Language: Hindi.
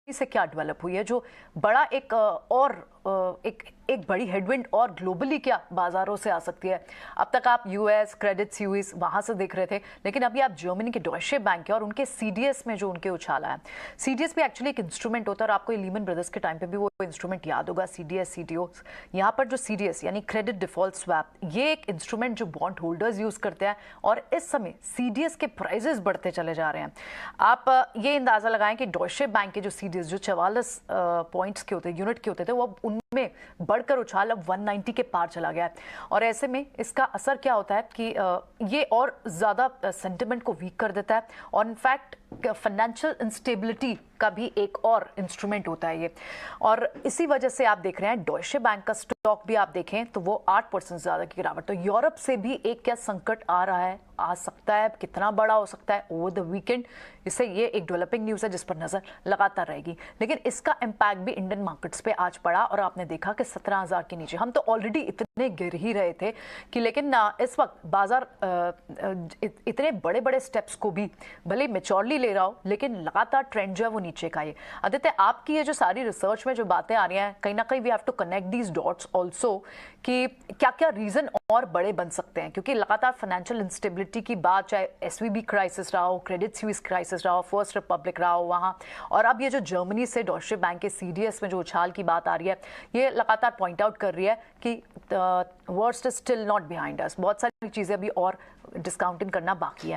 से क्या डेवलप हुई है जो बड़ा एक एक बड़ी हेडविंड और ग्लोबली क्या बाजारों से आ सकती है। अब तक आप यूएस क्रेडिट स्विस वहां से देख रहे थे, लेकिन अभी आप जर्मनी के डॉयशे बैंक है और उनके सीडीएस में जो उनके उछाला है। सीडीएस भी एक्चुअली एक इंस्ट्रूमेंट होता है और आपको लीमन ब्रदर्स के टाइम पे भी वो इंस्ट्रूमेंट याद होगा, सीडीएस सीडीओ। यहाँ पर जो सीडीएस यानी क्रेडिट डिफॉल्ट स्वैप, ये एक इंस्ट्रूमेंट जो बॉन्ड होल्डर्स यूज करते हैं और इस समय सीडीएस के प्राइजेस बढ़ते चले जा रहे हैं। आप ये अंदाजा लगाएं कि डॉयशे बैंक के जो सीडीएस जो 44 पॉइंट्स के होते यूनिट के होते थे, वो उनमें बढ़कर उछाल अब 190 के पार चला गया है। और ऐसे में इसका असर क्या होता है कि ये और ज्यादा सेंटिमेंट को वीक कर देता है और इनफैक्ट फाइनेंशियल इंस्टेबिलिटी का भी एक और इंस्ट्रूमेंट होता है ये। और इसी वजह से आप देख रहे हैं डॉयशे बैंक का स्टॉक भी आप देखें तो वो 8% ज्यादा की गिरावट। तो यूरोप से भी एक क्या संकट आ रहा है, आ सकता है, कितना बड़ा हो सकता है ओवर द वीकेंड, इससे ये एक डेवलपिंग न्यूज है जिस पर नजर लगातार रहेगी। लेकिन इसका इम्पैक्ट भी इंडियन मार्केट्स पे आज पड़ा और आपने देखा कि 17,000 के नीचे हम तो ऑलरेडी इतने गिर ही रहे थे कि लेकिन इस वक्त बाजार इतने बड़े बड़े स्टेप्स को भी भले मेच्योरली ले रहा हो, लेकिन लगातार ट्रेंड जो है वो नीचे का है। आदित्य, आपकी ये जो सारी रिसर्च में जो बातें आ रही हैं, कहीं ना कहीं we have to connect these dots also कि क्या क्या रीजन और बड़े बन सकते हैं, क्योंकि लगातार फाइनेंशियल इंस्टेबिलिटी की बात, चाहे एसवीबी क्राइसिस रहा हो, क्रेडिट स्विस क्राइसिस रहा हो, फर्स्ट रिपब्लिक रहा हो वहाँ, और अब ये जो जर्मनी से डॉयशे बैंक के सीडीएस में जो उछाल की बात आ रही है, ये लगातार पॉइंट आउट कर रही है कि worst is still not behind us. बहुत सारी चीजें अभी और डिस्काउंटिंग करना बाकी है।